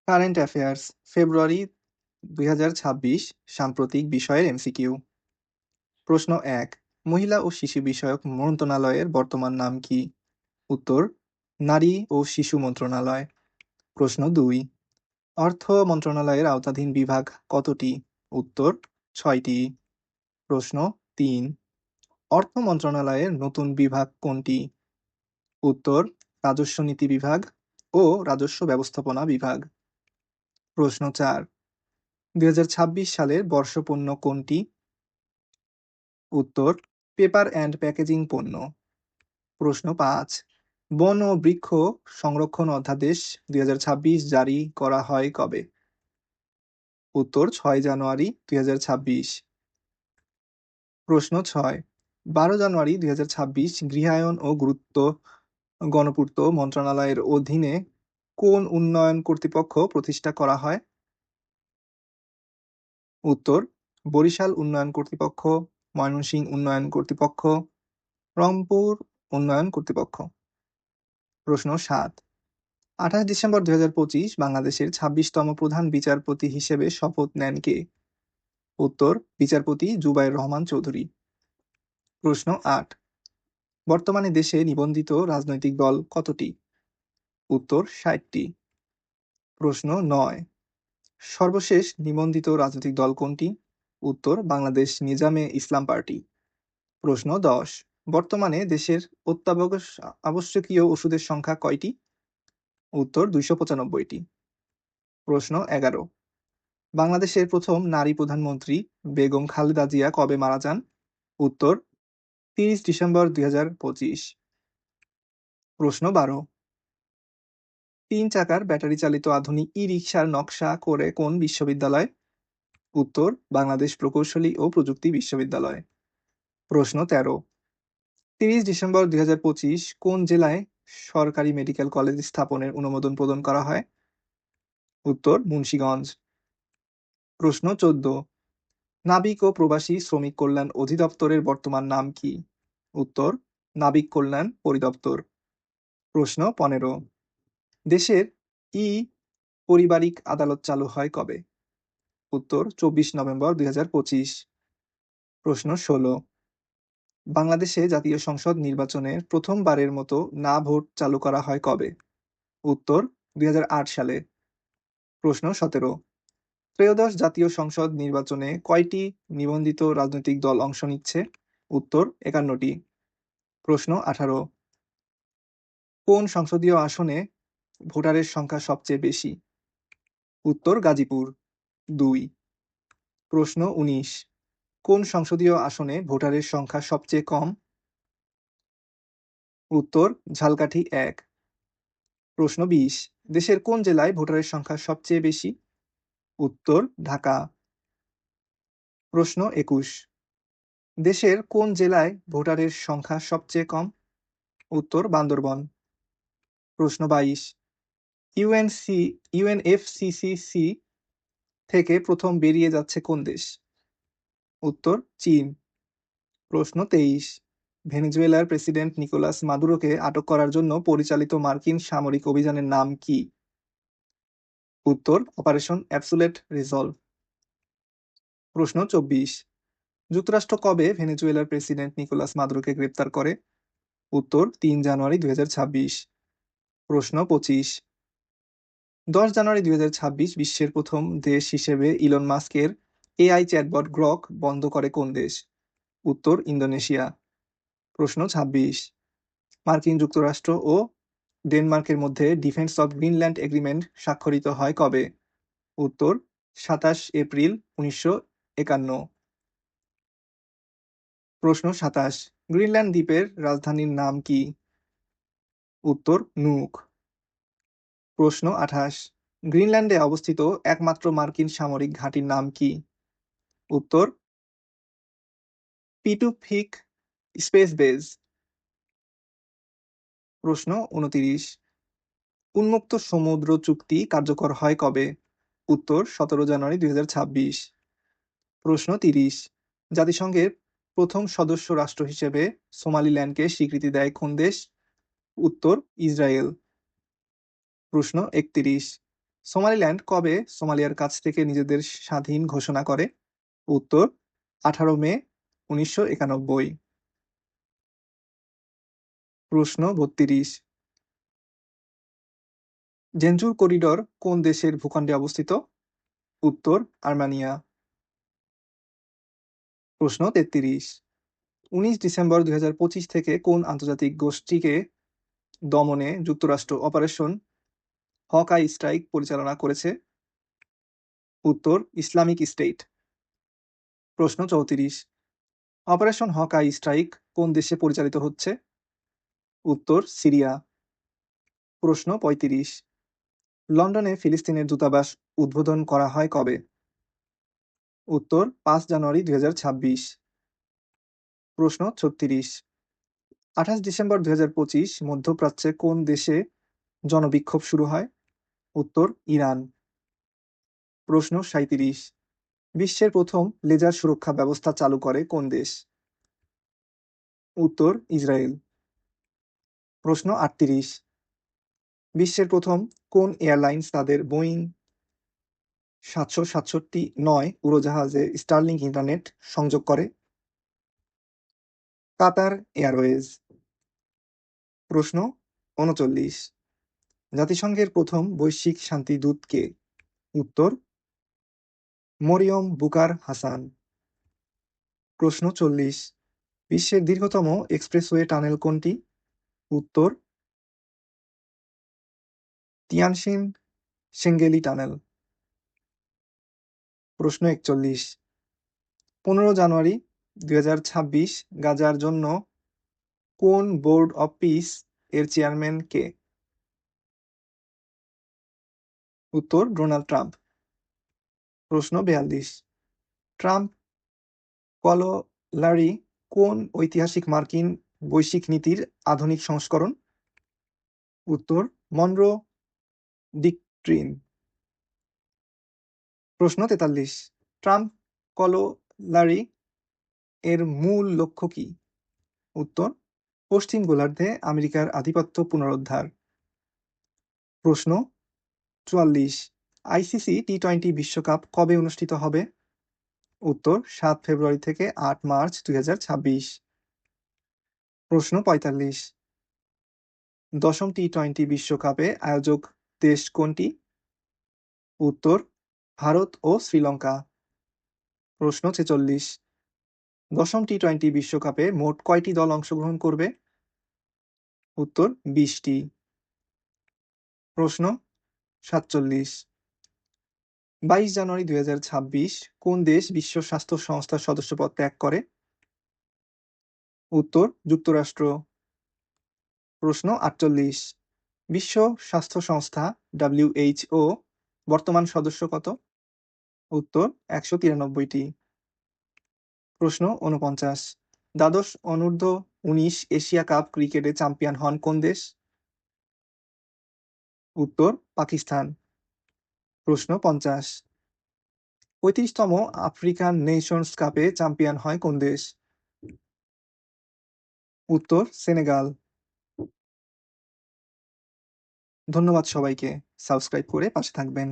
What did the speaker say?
Current affairs ফেব্রুয়ারি 2026 সাম্প্রতিক বিষয়ের MCQ. প্রশ্ন ১, মহিলা ও শিশু বিষয়ক মন্ত্রণালয়ের বর্তমান নাম কি? উত্তর, নারী ও শিশু মন্ত্রণালয়। প্রশ্ন ২, অর্থ মন্ত্রণালয়ের আওতাধীন বিভাগ কতটি? উত্তর, ৬টি। প্রশ্ন ৩, অর্থ মন্ত্রণালয়ের নতুন বিভাগ কোনটি? উত্তর, রাজস্ব নীতি বিভাগ ও রাজস্ব ব্যবস্থাপনা বিভাগ। প্রশ্ন ৪, 2026 সালের বর্ষপণ্য কোনটি? উত্তর, পেপার অ্যান্ড প্যাকেজিং পণ্য। প্রশ্ন ৫, বন ও বৃক্ষ সংরক্ষণ অধ্যাদেশ 2026 জারি করা হয় কবে? উত্তর, ৬ জানুয়ারি 2026। প্রশ্ন ৬, 12 জানুয়ারি 2026 গৃহায়ন ও গণপূর্ত মন্ত্রণালয়ের অধীনে কোন উন্নয়ন কর্তৃপক্ষ প্রতিষ্ঠা করা হয়? উত্তর, বরিশাল উন্নয়ন কর্তৃপক্ষ, ময়মনসিংহ উন্নয়ন কর্তৃপক্ষ, রংপুর উন্নয়ন কর্তৃপক্ষ। প্রশ্ন ৭, ২৮ ডিসেম্বর 2025 বাংলাদেশের 26তম প্রধান বিচারপতি হিসেবে শপথ নেন কে? উত্তর, বিচারপতি জুবায়ের রহমান চৌধুরী। প্রশ্ন ৮, বর্তমানে দেশে নিবন্ধিত রাজনৈতিক দল কতটি? উত্তর, ৬০টি। প্রশ্ন ৯, সর্বশেষ নিবন্ধিত রাজনৈতিক দল কোনটি? উত্তর, বাংলাদেশ নিজামে ইসলাম পার্টি। প্রশ্ন ১০, বর্তমানে দেশের অত্যাবশ্যকীয় ওষুধের সংখ্যা কয়টি? উত্তর, ২৯৫টি। প্রশ্ন ১১, বাংলাদেশের প্রথম নারী প্রধানমন্ত্রী বেগম খালেদা জিয়া কবে মারা যান? উত্তর, ৩০ ডিসেম্বর ২০২৫। প্রশ্ন ১২, ৩ চাকার ব্যাটারি চালিত আধুনিক ই-রিকশার নকশা করে কোন বিশ্ববিদ্যালয়? উত্তর, বাংলাদেশ প্রকৌশলী ও প্রযুক্তি বিশ্ববিদ্যালয়। প্রশ্ন ১৩, ৩০ ডিসেম্বর ২০২৫ কোন জেলায় সরকারি মেডিকেল কলেজ স্থাপনের অনুমোদন প্রদান করা হয়? উত্তর, মুন্সিগঞ্জ। প্রশ্ন ১৪, নাবিক ও প্রবাসী শ্রমিক কল্যাণ অধিদপ্তরের বর্তমান নাম কি? উত্তর, নাবিক কল্যাণ পরিদপ্তর। প্রশ্ন ১৫, দেশের ই পারিবারিক আদালত চালু হয় কবে? উত্তর, ২৪ নভেম্বর ২০২৫। প্রশ্ন ১৬, বাংলাদেশে জাতীয় সংসদ নির্বাচনে প্রথমবারের মতো না ভোট চালু করা হয় কবে? উত্তর, ২০০৮ সালে। প্রশ্ন ১৭, ত্রয়োদশ জাতীয় সংসদ নির্বাচনে কয়টি নিবন্ধিত রাজনৈতিক দল অংশ নিচ্ছে? উত্তর, ৫১টি। প্রশ্ন ১৮, কোন সংসদীয় আসনে ভোটারের সংখ্যা সবচেয়ে বেশি? উত্তর, গাজীপুর ২। প্রশ্ন ১৯, কোন সংসদীয় আসনে ভোটারের সংখ্যা সবচেয়ে কম? উত্তর, ঝালকাঠি ১। প্রশ্ন ২০, দেশের কোন জেলায় ভোটারের সংখ্যা সবচেয়ে বেশি? উত্তর, ঢাকা। প্রশ্ন ২১, দেশের কোন জেলায় ভোটারের সংখ্যা সবচেয়ে কম? উত্তর, বান্দরবন। প্রশ্ন ২২, ইউএনএফসিসিসি থেকে প্রথম বেরিয়ে যাচ্ছে কোন দেশ? উত্তর, চীন। প্রশ্ন ২৩, ভেনেজুয়েলার প্রেসিডেন্ট নিকোলাস মাদুরোকে আটক করার জন্য পরিচালিত মার্কিন সামরিক অভিযানের নাম কি? উত্তর, অপারেশন অ্যাবসোলিউট রিজলভ। প্রশ্ন ২৪, যুক্তরাষ্ট্র কবে ভেনেজুয়েলার প্রেসিডেন্ট নিকোলাস মাদুরোকে গ্রেপ্তার করে? উত্তর, ৩ জানুয়ারি ২০২৬। প্রশ্ন ২৫, ১০ জানুয়ারি ২০২৬ বিশ্বের প্রথম দেশ হিসেবে ইলন মাস্কের এআই চ্যাটবট গ্রক বন্ধ করে কোন দেশ? উত্তর, ইন্দোনেশিয়া। প্রশ্ন ২৬, মার্কিন যুক্তরাষ্ট্র ও ডেনমার্কের মধ্যে ডিফেন্স অব গ্রিনল্যান্ড এগ্রিমেন্ট স্বাক্ষরিত হয় কবে? উত্তর, ২৭ এপ্রিল ১৯৫১। প্রশ্ন ২৭, গ্রিনল্যান্ড দ্বীপের রাজধানীর নাম কি? উত্তর, নুক। প্রশ্ন ২৮, গ্রিনল্যান্ডে অবস্থিত একমাত্র মার্কিন সামরিক ঘাঁটির নাম কি? উত্তর, পিটুফিক স্পেস বেজ। প্রশ্ন ২৯, উন্মুক্ত সমুদ্র চুক্তি কার্যকর হয় কবে? উত্তর, ১৭ জানুয়ারি ২০২৬। প্রশ্ন ৩০, জাতিসংঘের প্রথম সদস্য রাষ্ট্র হিসেবে সোমালিল্যান্ডকে স্বীকৃতি দেয় কোন দেশ? উত্তর, ইসরায়েল। প্রশ্ন ৩১, সোমালিল্যান্ড কবে সোমালিয়ার কাছ থেকে নিজেদের স্বাধীন ঘোষণা করে? উত্তর 18 মে 1991। প্রশ্ন 32। জেনজুর করিডোর কোন দেশের ভূখণ্ডে অবস্থিত? উত্তর আর্মেনিয়া। প্রশ্ন 33। 19 ডিসেম্বর 2025 থেকে কোন আন্তর্জাতিক গোষ্ঠীকে দমনে যুক্তরাষ্ট্র অপারেশন হক-আই স্ট্রাইক পরিচালনা করেছে? উত্তর ইসলামিক স্টেট। প্রশ্ন 34। অপারেশন হক-আই স্ট্রাইক কোন দেশে পরিচালিত হচ্ছে? উত্তর সিরিয়া। প্রশ্ন 35। লন্ডনে ফিলিস্তিনের দূতাবাস উদ্বোধন করা হয় কবে? উত্তর 5 জানুয়ারি 2026। প্রশ্ন 36। 28 ডিসেম্বর 2025 মধ্যপ্রাচ্যে কোন দেশে জনবিক্ষোভ শুরু হয়? উত্তর ইরান। প্রশ্ন 37। বিশ্বের প্রথম লেজার সুরক্ষা ব্যবস্থা চালু করে কোন দেশ? উত্তর ইসরায়েল। প্রশ্ন 38। বিশ্বের প্রথম কোন এয়ারলাইন্স তাদের বোয়িং 767-9 উড়োজাহাজে স্টারলিংক ইন্টারনেট সংযোগ করে? Qatar Airways. প্রশ্ন 39। জাতিসংঘের প্রথম বৈশ্বিক শান্তিদূত কে? উত্তর মরিয়ম বুকার হাসান। প্রশ্ন 40। বিশ্বের দীর্ঘতম এক্সপ্রেসওয়ে টানেল কোনটি? উত্তর তিয়ানশিন সেঙ্গেলি টানেল। প্রশ্ন 41। 15 জানুয়ারি 2026 গাজার জন্য কোন বোর্ড অব পিস এর চেয়ারম্যান কে? উত্তর ডোনাল্ড ট্রাম্প। প্রশ্ন 42। ট্রাম্প কলোলারি কোন ঐতিহাসিক মার্কিন বৈশ্বিক নীতির আধুনিক সংস্করণ? উত্তর মনরো ডিক্ট্রিন। প্রশ্ন 43। ট্রাম্প কলোলারি এর মূল লক্ষ্য কি? উত্তর পশ্চিম গোলার্ধে আমেরিকার আধিপত্য পুনরুদ্ধার। প্রশ্ন 44। আইসিসি টি-20 বিশ্বকাপ কবে অনুষ্ঠিত হবে? উত্তর 7 ফেব্রুয়ারি থেকে 8 মার্চ 2026। প্রশ্ন 45। দশম টি-20 বিশ্বকাপে আয়োজক দেশ কোনটি? উত্তর ভারত ও শ্রীলঙ্কা। প্রশ্ন 46। দশম টি-20 বিশ্বকাপে মোট কয়টি দল অংশগ্রহণ করবে? উত্তর 20টি। প্রশ্ন 47। 22 জানুয়ারি 2026 কোন দেশ বিশ্ব স্বাস্থ্য সংস্থার সদস্যপদ ত্যাগ করে? উত্তর যুক্তরাষ্ট্র। প্রশ্ন 48। বিশ্ব স্বাস্থ্য সংস্থা WHO বর্তমান সদস্য কত? উত্তর 193টি। প্রশ্ন 49। দ্বাদশ অনূর্ধ্ব-19 এশিয়া কাপ ক্রিকেটে চ্যাম্পিয়ন হন কোন দেশ? উত্তর পাকিস্তান। প্রশ্ন 50। 35তম আফ্রিকান নেশনস কাপে চ্যাম্পিয়ন হয় কোন দেশ? উত্তর সেনেগাল। ধন্যবাদ সবাইকে। সাবস্ক্রাইব করে পাশে থাকবেন।